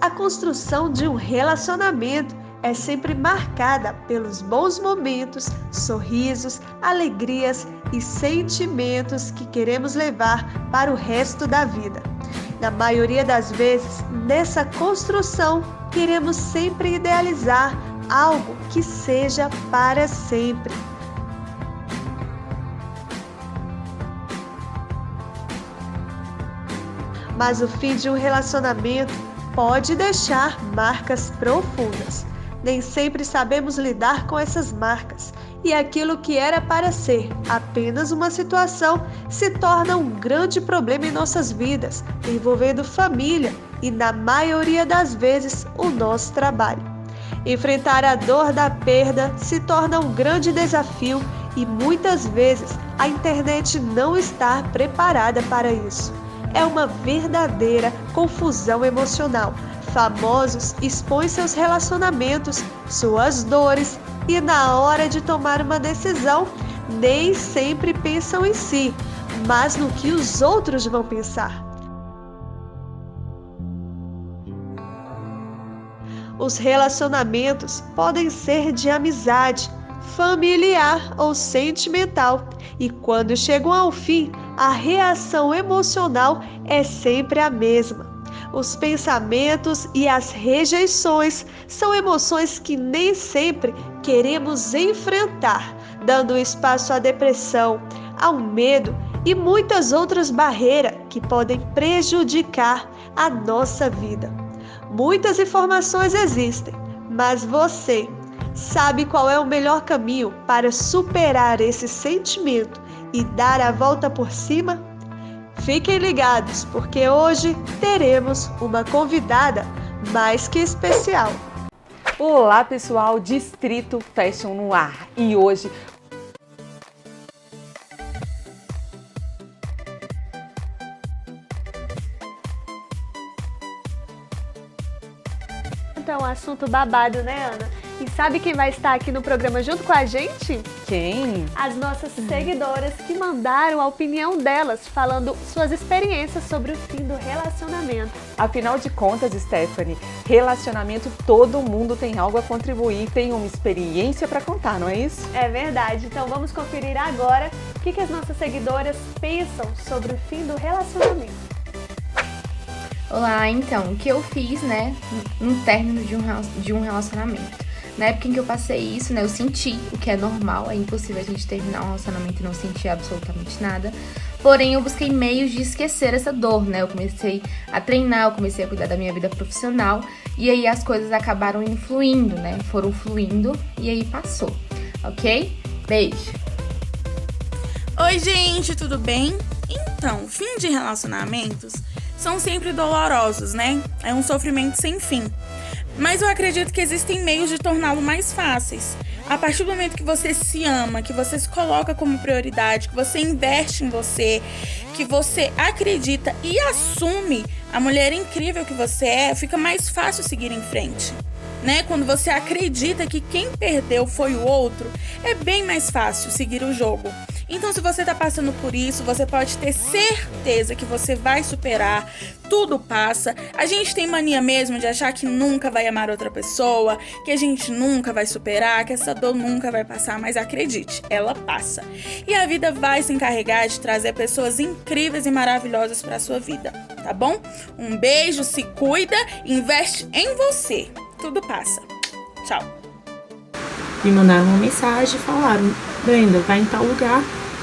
A construção de um relacionamento é sempre marcada pelos bons momentos, sorrisos, alegrias e sentimentos que queremos levar para o resto da vida. Na maioria das vezes, nessa construção, queremos sempre idealizar algo que seja para sempre. Mas o fim de um relacionamento pode deixar marcas profundas. Nem sempre sabemos lidar com essas marcas, e aquilo que era para ser apenas uma situação se torna um grande problema em nossas vidas, envolvendo família e, na maioria das vezes, o nosso trabalho. Enfrentar a dor da perda se torna um grande desafio e muitas vezes a internet não está preparada para isso. É uma verdadeira confusão emocional. Famosos expõem seus relacionamentos, suas dores e, na hora de tomar uma decisão, nem sempre pensam em si, mas no que os outros vão pensar. Os relacionamentos podem ser de amizade, familiar ou sentimental, e quando chegam ao fim, a reação emocional é sempre a mesma. Os pensamentos e as rejeições são emoções que nem sempre queremos enfrentar, dando espaço à depressão, ao medo e muitas outras barreiras que podem prejudicar a nossa vida. Muitas informações existem, mas você sabe qual é o melhor caminho para superar esse sentimento e dar a volta por cima? Fiquem ligados, porque hoje teremos uma convidada mais que especial. Olá pessoal, Distrito Fashion no ar, e hoje Então, assunto babado, né, Ana? E sabe quem vai estar aqui no programa junto com a gente? quem? As nossas seguidoras que mandaram a opinião delas, falando suas experiências sobre o fim do relacionamento. Afinal de contas, Stephanie, relacionamento todo mundo tem algo a contribuir, tem uma experiência para contar, não é isso? É verdade, então vamos conferir agora o que as nossas seguidoras pensam sobre o fim do relacionamento. Olá, então, o que eu fiz, né, no término de um relacionamento? Na época em que eu passei isso, né, eu senti o que é normal, é impossível a gente terminar um relacionamento e não sentir absolutamente nada. Porém, eu busquei meios de esquecer essa dor, né, eu comecei a treinar, eu comecei a cuidar da minha vida profissional e aí as coisas acabaram influindo, né, foram fluindo e aí passou, ok? Beijo! Oi, gente, tudo bem? Então, fim de relacionamentos são sempre dolorosos, né? É um sofrimento sem fim. Mas eu acredito que existem meios de torná-lo mais fáceis. A partir do momento que você se ama, que você se coloca como prioridade, que você investe em você, que você acredita e assume a mulher incrível que você é, fica mais fácil seguir em frente. Né? Quando você acredita que quem perdeu foi o outro, é bem mais fácil seguir o jogo. Então, se você está passando por isso, você pode ter certeza que você vai superar, tudo passa. A gente tem mania mesmo de achar que nunca vai amar outra pessoa, que a gente nunca vai superar, que essa dor nunca vai passar, mas acredite, ela passa. E a vida vai se encarregar de trazer pessoas incríveis e maravilhosas para a sua vida, tá bom? Um beijo, se cuida, investe em você. Tudo passa. Tchau. Me mandaram uma mensagem e falaram: Brenda, vai em tal lugar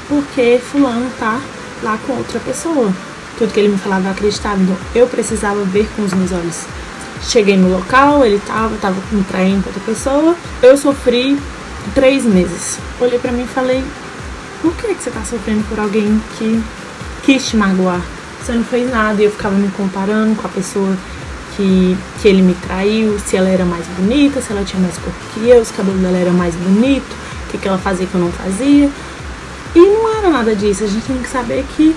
porque fulano tá lá com outra pessoa. Tudo que ele me falava eu acreditava, então eu precisava ver com os meus olhos. Cheguei no local, ele tava me traindo com outra pessoa. Eu sofri 3 meses. Olhei pra mim e falei: por que você tá sofrendo por alguém que quis te magoar? Você não fez nada. E eu ficava me comparando com a pessoa que ele me traiu, se ela era mais bonita, se ela tinha mais corpo que eu, se o cabelo dela era mais bonito, o que ela fazia que eu não fazia. E não era nada disso. A gente tem que saber que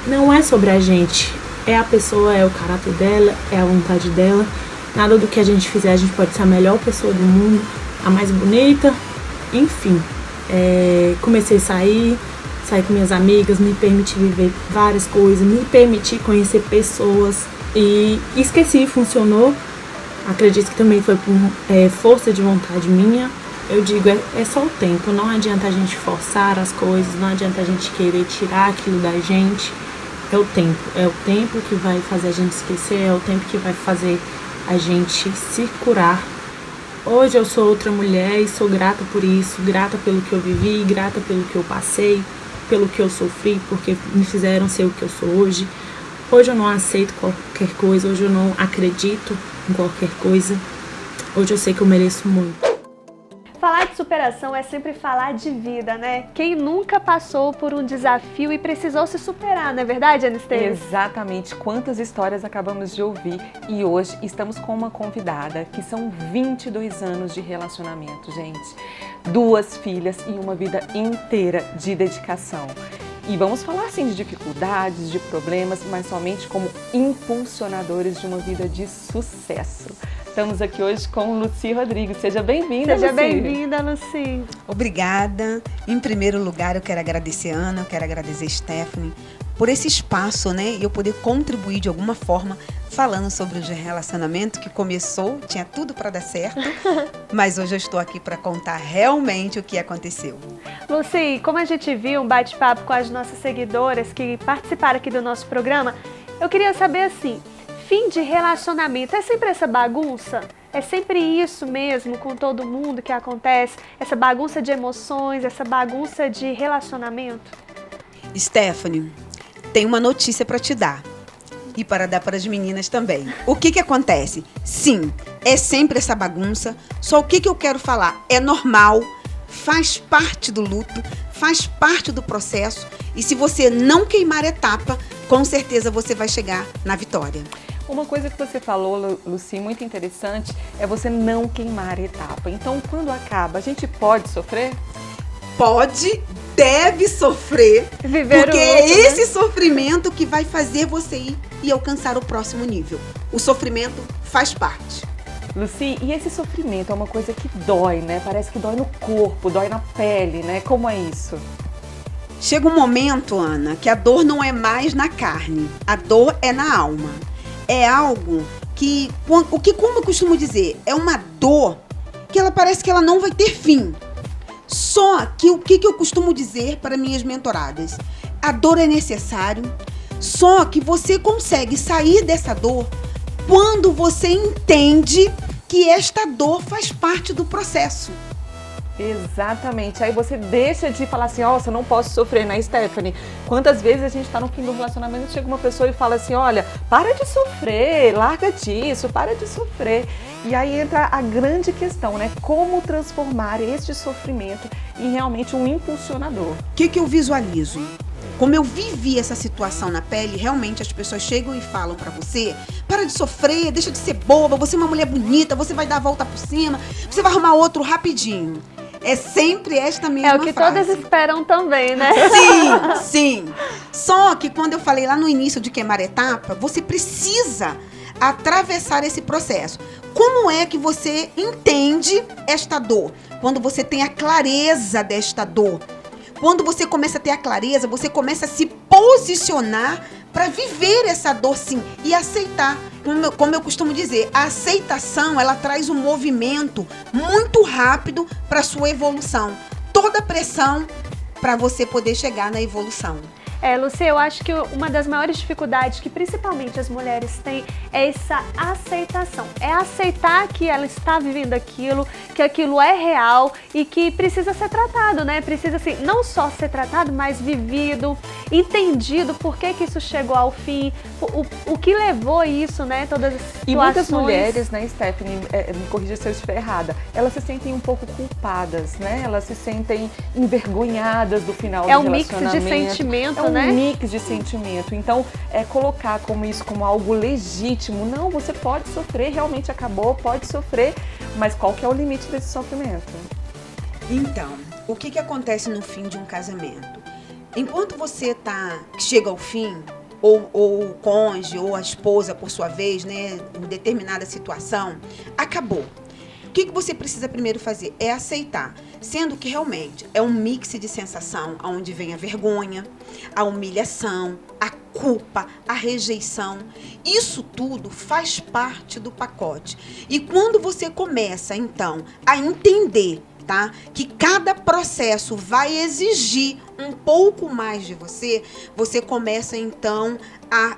não é sobre a gente, é a pessoa, é o caráter dela, é a vontade dela. Nada do que a gente fizer, a gente pode ser a melhor pessoa do mundo, a mais bonita, enfim. Comecei a sair com minhas amigas, me permiti viver várias coisas, me permiti conhecer pessoas e esqueci, funcionou. Acredito que também foi por força de vontade minha. Eu digo, é só o tempo, não adianta a gente forçar as coisas, não adianta a gente querer tirar aquilo da gente. É o tempo que vai fazer a gente esquecer, é o tempo que vai fazer a gente se curar. Hoje eu sou outra mulher e sou grata por isso, grata pelo que eu vivi, grata pelo que eu passei, pelo que eu sofri, porque me fizeram ser o que eu sou hoje. Hoje eu não aceito qualquer coisa, hoje eu não acredito em qualquer coisa. Hoje eu sei que eu mereço muito. Falar de superação é sempre falar de vida, né? Quem nunca passou por um desafio e precisou se superar, não é verdade, Anistêsia? Exatamente. Quantas histórias acabamos de ouvir. E hoje estamos com uma convidada que são 22 anos de relacionamento, gente. 2 filhas e uma vida inteira de dedicação. E vamos falar sim de dificuldades, de problemas, mas somente como impulsionadores de uma vida de sucesso. Estamos aqui hoje com Lucy Rodrigues. Seja bem-vinda, Lucy. Seja bem-vinda, Lucy. Obrigada. Em primeiro lugar, eu quero agradecer a Ana, eu quero agradecer a Stephanie por esse espaço, né? E eu poder contribuir de alguma forma falando sobre o relacionamento que começou, tinha tudo para dar certo, mas hoje eu estou aqui para contar realmente o que aconteceu. Lucy, como a gente viu um bate-papo com as nossas seguidoras que participaram aqui do nosso programa, eu queria saber assim, fim de relacionamento é sempre essa bagunça? É sempre isso mesmo com todo mundo que acontece? Essa bagunça de emoções, essa bagunça de relacionamento? Stephanie, tem uma notícia para te dar e para dar para as meninas também. O que acontece? Sim, é sempre essa bagunça, só o que eu quero falar? É normal, faz parte do luto, faz parte do processo e se você não queimar etapa, com certeza você vai chegar na vitória. Uma coisa que você falou, Lucy, muito interessante, é você não queimar etapa. Então, quando acaba, a gente pode sofrer? Pode, deve sofrer, Viver porque o é luto, esse sofrimento que vai fazer você ir e alcançar o próximo nível. O sofrimento faz parte. Lucy, e esse sofrimento é uma coisa que dói, né? Parece que dói no corpo, dói na pele, né? Como é isso? Chega um momento, Ana, que a dor não é mais na carne, a dor é na alma. É algo que, como eu costumo dizer, é uma dor que ela parece que ela não vai ter fim. Só que o que eu costumo dizer para minhas mentoradas? A dor é necessário, só que você consegue sair dessa dor quando você entende que esta dor faz parte do processo. Exatamente. Aí você deixa de falar assim, nossa, eu não posso sofrer, né, Stephanie? Quantas vezes a gente tá no fim do relacionamento, chega uma pessoa e fala assim, olha, para de sofrer, larga disso, para de sofrer. E aí entra a grande questão, né? Como transformar este sofrimento em realmente um impulsionador. O que eu visualizo? Como eu vivi essa situação na pele, realmente as pessoas chegam e falam pra você, para de sofrer, deixa de ser boba, você é uma mulher bonita, você vai dar a volta por cima, você vai arrumar outro rapidinho. É sempre esta mesma frase. É o que todas esperam também, né? Sim, sim. Só que quando eu falei lá no início de queimar etapa, você precisa atravessar esse processo. Como é que você entende esta dor? Quando você tem a clareza desta dor. Quando você começa a ter a clareza, você começa a se posicionar para viver essa dor sim e aceitar. Como eu costumo dizer, a aceitação, ela traz um movimento muito rápido para sua evolução. Toda pressão para você poder chegar na evolução. Lucy, eu acho que uma das maiores dificuldades que principalmente as mulheres têm é essa aceitação. É aceitar que ela está vivendo aquilo, que aquilo é real e que precisa ser tratado, né? Precisa, assim, não só ser tratado, mas vivido, entendido por que isso chegou ao fim, o que levou isso, né? Todas as situações. E muitas mulheres, né, Stephanie, me corrija se eu estiver errada, elas se sentem um pouco culpadas, né? Elas se sentem envergonhadas do final do relacionamento. É um mix de sentimento, né? Um mix de sentimento. Então, colocar isso como algo legítimo. Não, você pode sofrer, realmente acabou, pode sofrer, mas qual que é o limite desse sofrimento? Então, o que acontece no fim de um casamento? Enquanto você chega ao fim, ou o cônjuge, ou a esposa, por sua vez, né, em determinada situação, acabou. O que você precisa primeiro fazer? É aceitar, sendo que realmente é um mix de sensação, onde vem a vergonha, a humilhação, a culpa, a rejeição. Isso tudo faz parte do pacote. E quando você começa, então, a entender, tá, que cada processo vai exigir um pouco mais de você, você começa, então, a...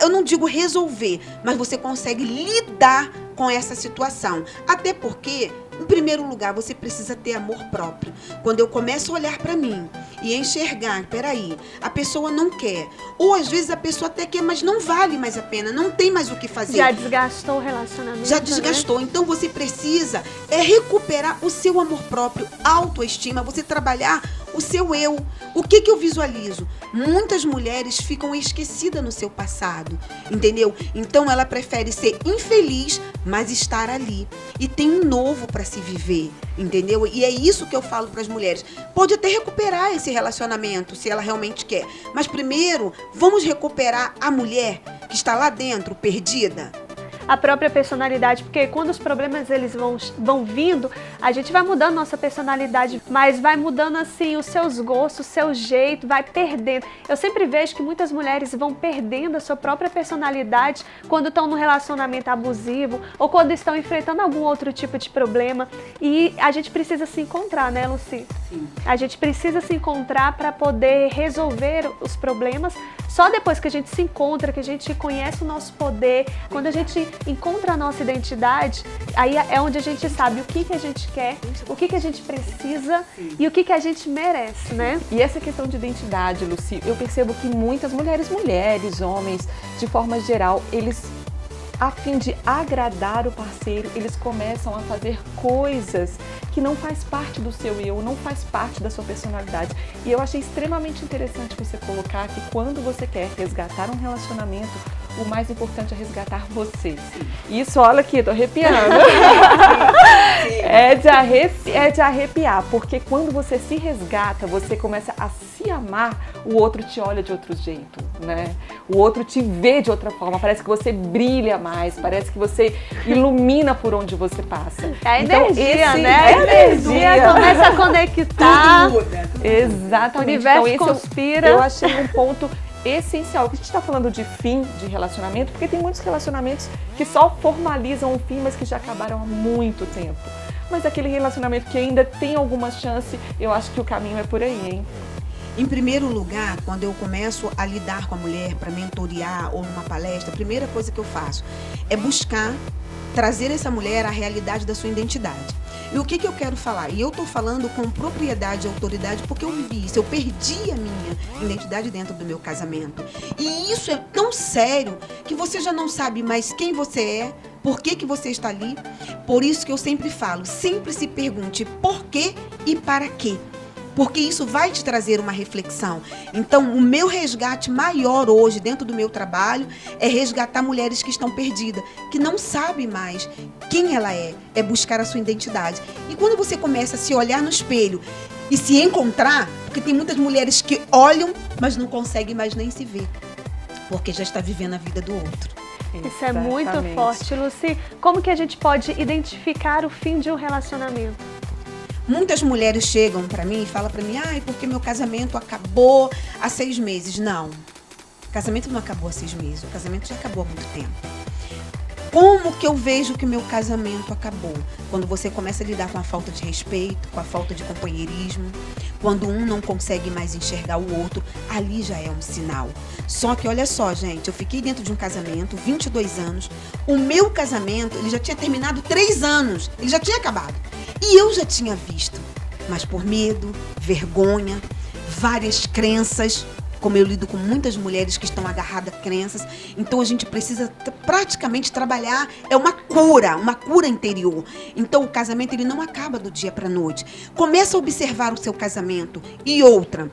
eu não digo resolver, mas você consegue lidar com essa situação. Até porque, em primeiro lugar, você precisa ter amor próprio. Quando eu começo a olhar para mim e enxergar, peraí, a pessoa não quer. Ou às vezes a pessoa até quer, mas não vale mais a pena, não tem mais o que fazer. Já desgastou o relacionamento. Já desgastou. Né? Então você precisa recuperar o seu amor próprio, autoestima, você trabalhar o seu eu. O que eu visualizo? Muitas mulheres ficam esquecidas no seu passado, entendeu? Então ela prefere ser infeliz, mas estar ali. E tem um novo para se viver, entendeu? E é isso que eu falo para as mulheres. Pode até recuperar esse relacionamento, se ela realmente quer. Mas primeiro, vamos recuperar a mulher que está lá dentro, perdida. A própria personalidade, porque quando os problemas eles vão vindo, a gente vai mudando nossa personalidade, mas vai mudando assim os seus gostos, o seu jeito, vai perdendo. Eu sempre vejo que muitas mulheres vão perdendo a sua própria personalidade quando estão num relacionamento abusivo ou quando estão enfrentando algum outro tipo de problema. E a gente precisa se encontrar, né, Lucy? Sim. A gente precisa se encontrar para poder resolver os problemas. Só depois que a gente se encontra, que a gente conhece o nosso poder, quando a gente encontra a nossa identidade, aí é onde a gente sabe o que a gente quer, o que a gente precisa e o que a gente merece, né? E essa questão de identidade, Lucy, eu percebo que muitas mulheres, homens, de forma geral, eles, a fim de agradar o parceiro, eles começam a fazer coisas que não faz parte do seu eu, não faz parte da sua personalidade. E eu achei extremamente interessante você colocar que quando você quer resgatar um relacionamento, o mais importante é resgatar você. Isso, olha aqui, tô arrepiando. É de arrepiar, porque quando você se resgata, você começa a se amar, o outro te olha de outro jeito, né? O outro te vê de outra forma, parece que você brilha mais, parece que você ilumina por onde você passa. É a energia, né? A energia começa a conectar. Tudo muda. Exatamente. O universo então, conspira. Eu achei um ponto essencial. A gente está falando de fim de relacionamento, porque tem muitos relacionamentos que só formalizam o fim, mas que já acabaram há muito tempo. Mas aquele relacionamento que ainda tem alguma chance, eu acho que o caminho é por aí, hein? Em primeiro lugar, quando eu começo a lidar com a mulher para mentorear ou numa palestra, a primeira coisa que eu faço é buscar trazer essa mulher à realidade da sua identidade. E o que eu quero falar? E eu estou falando com propriedade e autoridade porque eu vivi isso. Eu perdi a minha identidade dentro do meu casamento. E isso é tão sério que você já não sabe mais quem você é, por que você está ali. Por isso que eu sempre falo, sempre se pergunte por quê e para quê. Porque isso vai te trazer uma reflexão. Então, o meu resgate maior hoje, dentro do meu trabalho, é resgatar mulheres que estão perdidas, que não sabem mais quem ela é buscar a sua identidade. E quando você começa a se olhar no espelho e se encontrar, porque tem muitas mulheres que olham, mas não conseguem mais nem se ver, porque já está vivendo a vida do outro. Isso é muito forte, Lucy. Como que a gente pode identificar o fim de um relacionamento? Muitas mulheres chegam para mim e falam para mim, porque meu casamento acabou há 6 meses. Não, o casamento não acabou há 6 meses, o casamento já acabou há muito tempo. Como que eu vejo que meu casamento acabou? Quando você começa a lidar com a falta de respeito, com a falta de companheirismo, quando um não consegue mais enxergar o outro, ali já é um sinal. Só que olha só, gente, eu fiquei dentro de um casamento, 22 anos, o meu casamento, ele já tinha terminado 3 anos, ele já tinha acabado. E eu já tinha visto, mas por medo, vergonha, várias crenças, como eu lido com muitas mulheres que estão agarradas a crenças, então a gente precisa praticamente trabalhar, é uma cura interior. Então o casamento ele não acaba do dia para a noite. Começa a observar o seu casamento. E outra,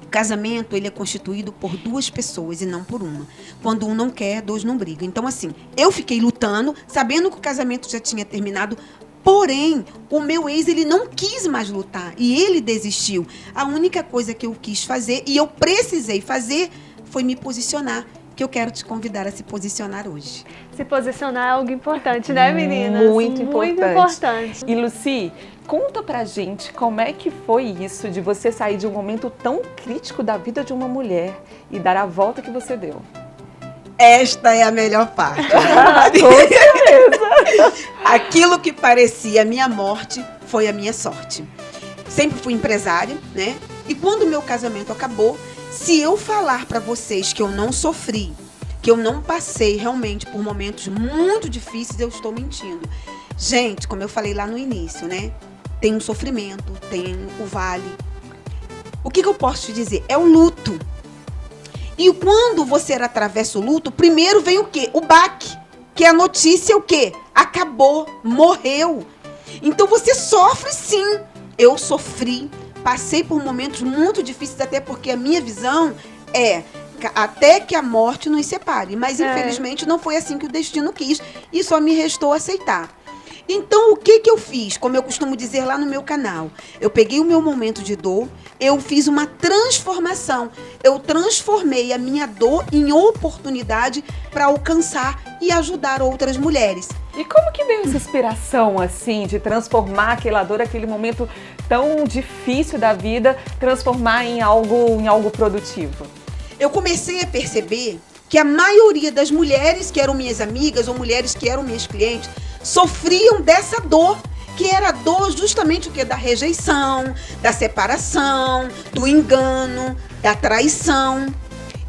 o casamento ele é constituído por 2 pessoas e não por uma. Quando um não quer, 2 não brigam. Então assim, eu fiquei lutando, sabendo que o casamento já tinha terminado. Porém, o meu ex, ele não quis mais lutar e ele desistiu. A única coisa que eu quis fazer e eu precisei fazer foi me posicionar. que eu quero te convidar a se posicionar hoje. Se posicionar é algo importante, né, meninas? Muito Muito importante. E Lucy, conta pra gente como é que foi isso de você sair de um momento tão crítico da vida de uma mulher e dar a volta que você deu. Esta é a melhor parte. Com certeza! Aquilo que parecia a minha morte foi a minha sorte. Sempre fui empresária, né? E quando o meu casamento acabou, se eu falar para vocês que eu não sofri, que eu não passei realmente por momentos muito difíceis, eu estou mentindo. Gente, como eu falei lá no início, né? Tem um sofrimento, tem o vale. O que eu posso te dizer? É o luto. E quando você atravessa o luto, primeiro vem o quê? O baque, que é a notícia o quê? Acabou, morreu. Então você sofre sim. Eu sofri, passei por momentos muito difíceis, até porque a minha visão é até que a morte nos separe. Mas infelizmente não foi assim que o destino quis e só me restou aceitar. Então, o que eu fiz? Como eu costumo dizer lá no meu canal, eu peguei o meu momento de dor, eu fiz uma transformação. Eu transformei a minha dor em oportunidade para alcançar e ajudar outras mulheres. E como que veio essa inspiração, assim, de transformar aquela dor, aquele momento tão difícil da vida, transformar em algo produtivo? Eu comecei a perceber que a maioria das mulheres que eram minhas amigas ou mulheres que eram minhas clientes sofriam dessa dor, que era a dor justamente o que? Da rejeição, da separação, do engano, da traição.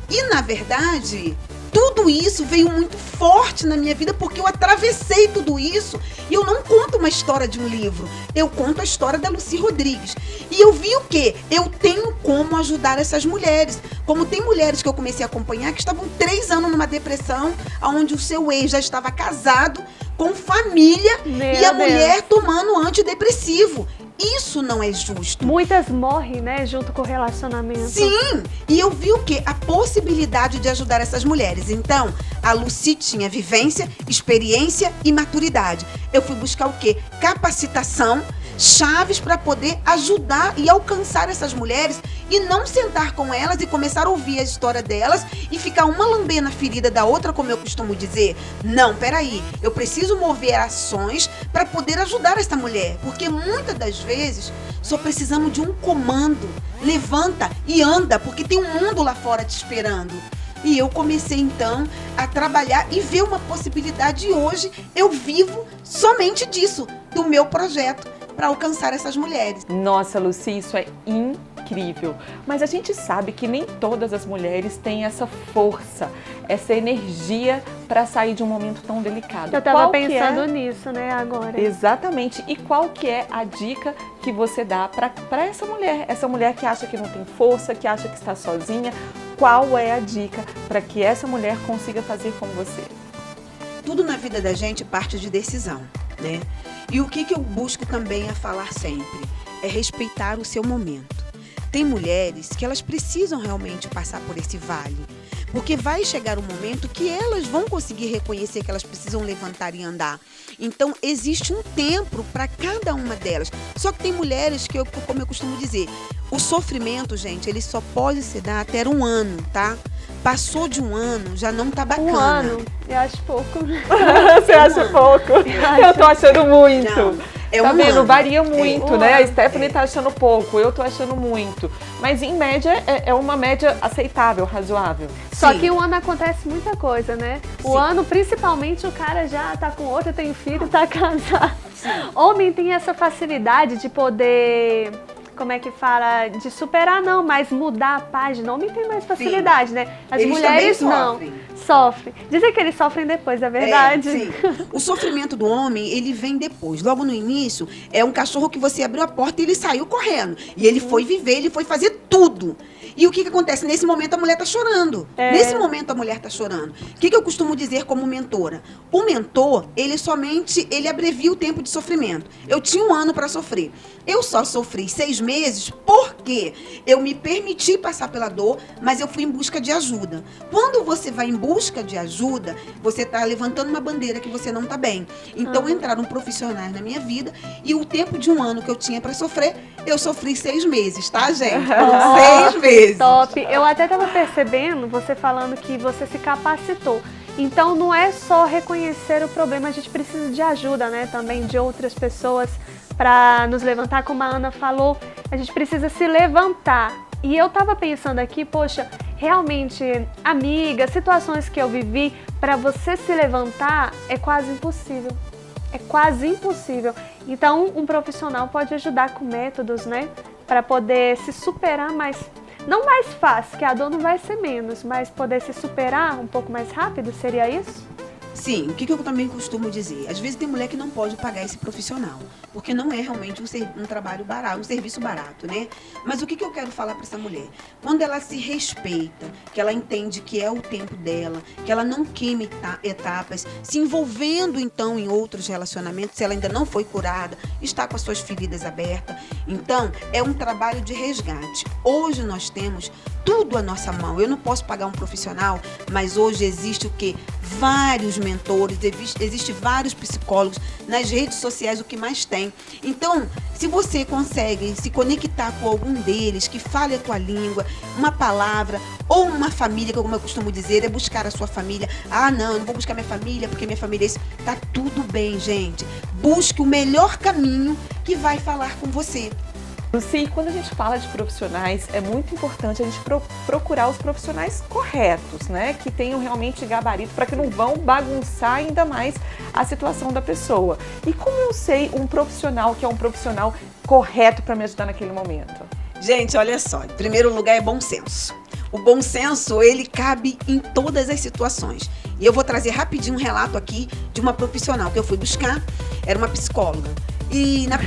E, na verdade, tudo isso veio muito forte na minha vida porque eu atravessei tudo isso e eu não conto uma história de um livro, eu conto a história da Lucy Rodrigues. E eu vi o quê? Eu tenho como ajudar essas mulheres. Como tem mulheres que eu comecei a acompanhar que estavam 3 anos numa depressão, onde o seu ex já estava casado, com família, e a mulher tomando antidepressivo. Isso não é justo. Muitas morrem, né, junto com o relacionamento. Sim, e eu vi o quê? A possibilidade de ajudar essas mulheres. Então, a Lucy tinha vivência, experiência e maturidade. Eu fui buscar o quê? Capacitação, chaves para poder ajudar e alcançar essas mulheres e não sentar com elas e começar a ouvir a história delas e ficar uma lambendo a ferida da outra, como eu costumo dizer. Não, peraí, eu preciso mover ações para poder ajudar essa mulher, porque muitas das vezes só precisamos de um comando. Levanta e anda, porque tem um mundo lá fora te esperando. E eu comecei então a trabalhar e ver uma possibilidade e hoje eu vivo somente disso, do meu projeto, para alcançar essas mulheres. Nossa, Lucy, isso é incrível. Mas a gente sabe que nem todas as mulheres têm essa força, essa energia para sair de um momento tão delicado. Eu estava pensando nisso, né, agora. Exatamente. E qual que é a dica que você dá para essa mulher que acha que não tem força, que acha que está sozinha? Qual é a dica para que essa mulher consiga fazer como você? Tudo na vida da gente parte de decisão, né? E o que eu busco também a falar sempre é respeitar o seu momento. Tem mulheres que elas precisam realmente passar por esse vale, porque vai chegar um momento que elas vão conseguir reconhecer que elas precisam levantar e andar. Então, existe um tempo para cada uma delas. Só que tem mulheres que, como eu costumo dizer, o sofrimento, gente, ele só pode se dar até 1 ano, tá? Passou de 1 ano, já não tá bacana. 1 ano? Eu acho pouco. Você acha pouco? Eu tô achando muito. Não. Tá vendo? Varia muito, né? A Stephanie tá achando pouco, eu tô achando muito. Mas em média, é uma média aceitável, razoável. Só que 1 ano acontece muita coisa, né? O ano, principalmente, o cara já tá com outra, tem filho, tá casado. Homem tem essa facilidade de poder... Como é que fala? De superar, não, mas mudar a página. Homem tem mais facilidade, né? As eles mulheres não. Sofrem. Dizem que eles sofrem depois, é verdade? Sim. O sofrimento do homem, ele vem depois. Logo no início, é um cachorro que você abriu a porta e ele saiu correndo. E ele foi viver, ele foi fazer tudo. E o que acontece? Nesse momento a mulher está chorando. Nesse momento a mulher está chorando. O que eu costumo dizer como mentora? O mentor, ele abrevia o tempo de sofrimento. Eu tinha 1 ano para sofrer. Eu só sofri 6 meses porque eu me permiti passar pela dor, mas eu fui em busca de ajuda. Quando você vai em busca de ajuda, você está levantando uma bandeira que você não está bem. Então entraram profissionais na minha vida e o tempo de um ano que eu tinha para sofrer, eu sofri 6 meses, tá, gente? 6 meses. Top. Eu até estava percebendo, você falando que você se capacitou. Então não é só reconhecer o problema, a gente precisa de ajuda, né? Também de outras pessoas para nos levantar, como a Ana falou, a gente precisa se levantar. E eu tava pensando aqui, poxa, realmente, amiga, situações que eu vivi, para você se levantar é quase impossível. É quase impossível. Então, um profissional pode ajudar com métodos, né? Para poder se superar mais. Não mais fácil, que a dor não vai ser menos, mas poder se superar um pouco mais rápido, seria isso? Sim, o que eu também costumo dizer? Às vezes tem mulher que não pode pagar esse profissional, porque não é realmente um trabalho barato, um serviço barato, né? Mas o que eu quero falar para essa mulher? Quando ela se respeita, que ela entende que é o tempo dela, que ela não queima etapas, se envolvendo então em outros relacionamentos, se ela ainda não foi curada, está com as suas feridas abertas. Então, é um trabalho de resgate. Hoje nós temos tudo à nossa mão. Eu não posso pagar um profissional, mas hoje existe o quê? Vários mentores, existe vários psicólogos nas redes sociais, o que mais tem. Então, se você consegue se conectar com algum deles, que fale a tua língua, uma palavra, ou uma família, como eu costumo dizer, é buscar a sua família. Ah, não, eu não vou buscar minha família, porque minha família é isso. Tá tudo bem, gente. Busque o melhor caminho que vai falar com você. Lucy, quando a gente fala de profissionais, é muito importante a gente procurar os profissionais corretos, né? Que tenham realmente gabarito para que não vão bagunçar ainda mais a situação da pessoa. E como eu sei um profissional que é um profissional correto para me ajudar naquele momento? Gente, olha só, em primeiro lugar é bom senso. O bom senso, ele cabe em todas as situações. E eu vou trazer rapidinho um relato aqui de uma profissional que eu fui buscar, era uma psicóloga. E na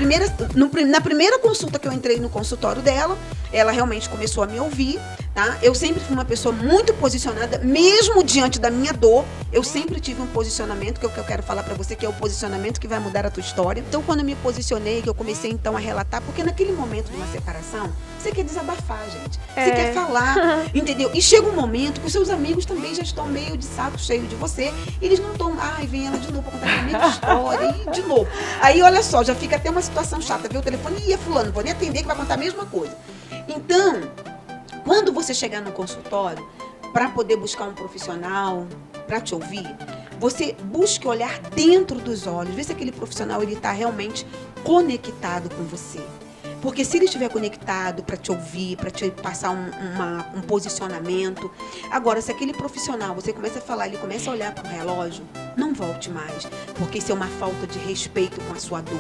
primeira consulta que eu entrei no consultório dela, ela realmente começou a me ouvir, tá? Eu sempre fui uma pessoa muito posicionada, mesmo diante da minha dor, eu sempre tive um posicionamento, que é o que eu quero falar pra você, que é o posicionamento que vai mudar a tua história. Então, quando eu me posicionei, que eu comecei então a relatar, porque naquele momento de uma separação, você quer desabafar, gente. Você quer falar, entendeu? E chega um momento que os seus amigos também já estão meio de saco cheio de você, e eles não estão, ai, vem ela de novo pra contar a mesma história, e de novo. Aí, olha só, já fica até uma situação chata, viu? O telefone, ia fulano, vou nem atender que vai contar a mesma coisa. Então, quando você chegar no consultório, para poder buscar um profissional, para te ouvir, você busque olhar dentro dos olhos, ver se aquele profissional ele está realmente conectado com você. Porque se ele estiver conectado para te ouvir, para te passar um posicionamento. Agora, se aquele profissional, você começa a falar, ele começa a olhar para o relógio, não volte mais. Porque isso é uma falta de respeito com a sua dor.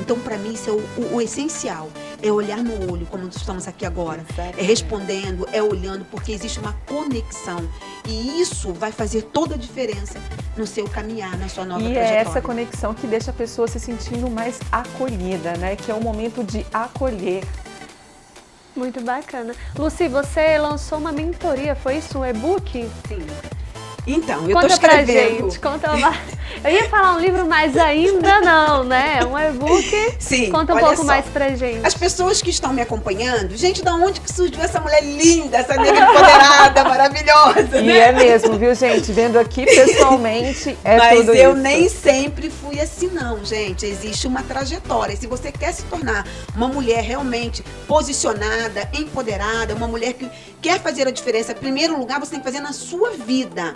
Então, para mim, isso é o essencial. É olhar no olho, como nós estamos aqui agora. É respondendo, é olhando, porque existe uma conexão. E isso vai fazer toda a diferença no seu caminhar, na sua nova trajetória. E é essa conexão que deixa a pessoa se sentindo mais acolhida, né? Que é o momento de acolher. Muito bacana. Lucy, você lançou uma mentoria, foi isso? Um e-book? Sim. Então, eu conta tô escrevendo. Pra gente, conta uma... Eu ia falar um livro, mas ainda não, né? Um e-book. Sim, conta um pouco mais pra gente. As pessoas que estão me acompanhando, gente, da onde que surgiu essa mulher linda, essa negra empoderada, maravilhosa, E né? é mesmo, viu, gente? Vendo aqui pessoalmente, é mas tudo eu isso. nem sempre fui assim, não, gente. Existe uma trajetória. Se você quer se tornar uma mulher realmente posicionada, empoderada, uma mulher que quer fazer a diferença, em primeiro lugar, você tem que fazer na sua vida.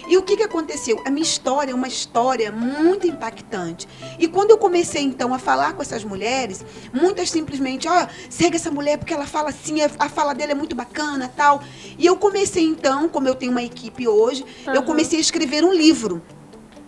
E o que aconteceu? A minha história é uma história muito impactante. E quando eu comecei, então, a falar com essas mulheres, muitas simplesmente, segue essa mulher porque ela fala assim, a fala dela é muito bacana, tal. E eu comecei, então, como eu tenho uma equipe hoje, eu comecei a escrever um livro.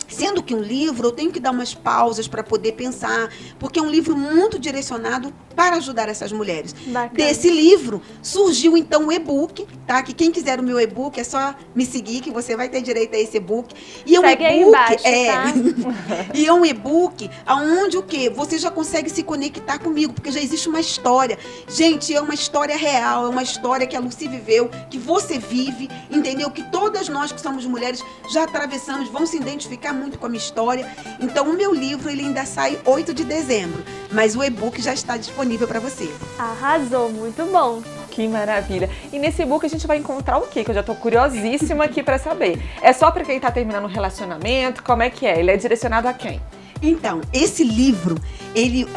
Sendo que um livro, eu tenho que dar umas pausas para poder pensar, porque é um livro muito direcionado para ajudar essas mulheres. Bacana. Desse livro, surgiu então o e-book, tá? Que quem quiser o meu e-book, é só me seguir, que você vai ter direito a esse e-book. E é um segue aí e-book, embaixo, tá? E é um e-book onde o quê? Você já consegue se conectar comigo, porque já existe uma história. Gente, é uma história real, é uma história que a Lucy viveu, que você vive, entendeu? Que todas nós que somos mulheres já atravessamos, vão se identificar muito com a minha história. Então, o meu livro, ele ainda sai 8 de dezembro, mas o e-book já está disponível para você. Arrasou, muito bom. Que maravilha. E nesse e-book a gente vai encontrar o quê? Que eu já tô curiosíssima aqui para saber. É só para quem tá terminando um relacionamento? Como é que é? Ele é direcionado a quem? Então, esse livro,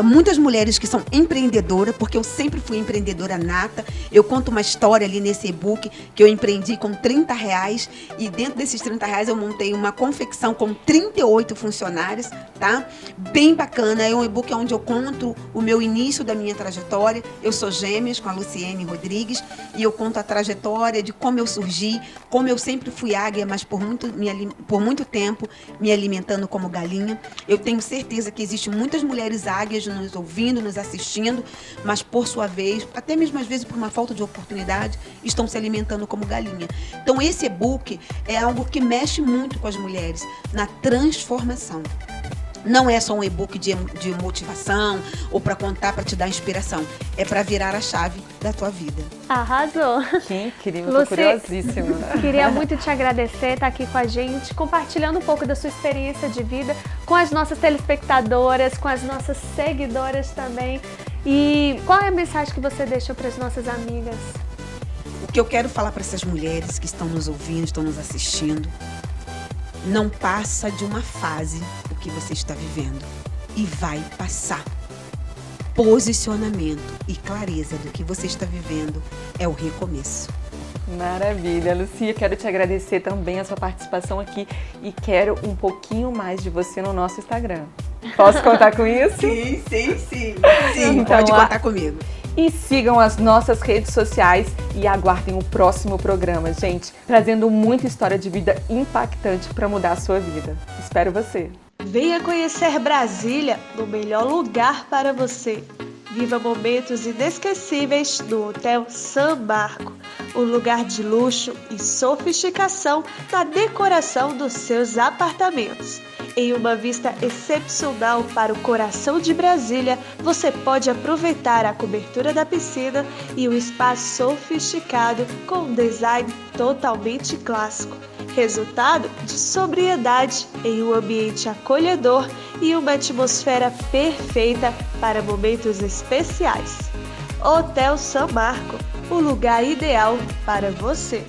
muitas mulheres que são empreendedoras, porque eu sempre fui empreendedora nata, eu conto uma história ali nesse e-book que eu empreendi com R$30 e dentro desses R$30 eu montei uma confecção com 38 funcionários, tá? Bem bacana, é um e-book onde eu conto o meu início da minha trajetória. Eu sou gêmeas com a Luciene Rodrigues e eu conto a trajetória de como eu surgi, como eu sempre fui águia, mas por muito tempo me alimentando como galinha. Eu tenho certeza que existem muitas mulheres águias nos ouvindo, nos assistindo, mas por sua vez, até mesmo às vezes por uma falta de oportunidade, estão se alimentando como galinha. Então esse e-book é algo que mexe muito com as mulheres na transformação. Não é só um e-book de motivação ou para contar, para te dar inspiração. É para virar a chave da tua vida. Arrasou. Que incrível, tô curiosíssima. Queria muito te agradecer, estar aqui com a gente, compartilhando um pouco da sua experiência de vida com as nossas telespectadoras, com as nossas seguidoras também. E qual é a mensagem que você deixa para as nossas amigas? O que eu quero falar para essas mulheres que estão nos ouvindo, estão nos assistindo, não passa de uma fase o que você está vivendo e vai passar. Posicionamento e clareza do que você está vivendo é o recomeço. Maravilha, Lucia, quero te agradecer também a sua participação aqui e quero um pouquinho mais de você no nosso Instagram. Posso contar com isso? Sim. Sim, Então, pode contar comigo. E sigam as nossas redes sociais e aguardem o próximo programa, gente, trazendo muita história de vida impactante para mudar a sua vida. Espero você! Venha conhecer Brasília, no melhor lugar para você. Viva momentos inesquecíveis no Hotel San Marco, um lugar de luxo e sofisticação na decoração dos seus apartamentos. Em uma vista excepcional para o coração de Brasília, você pode aproveitar a cobertura da piscina e o espaço sofisticado com um design totalmente clássico. Resultado de sobriedade em um ambiente acolhedor e uma atmosfera perfeita para momentos especiais. Hotel San Marco, o lugar ideal para você.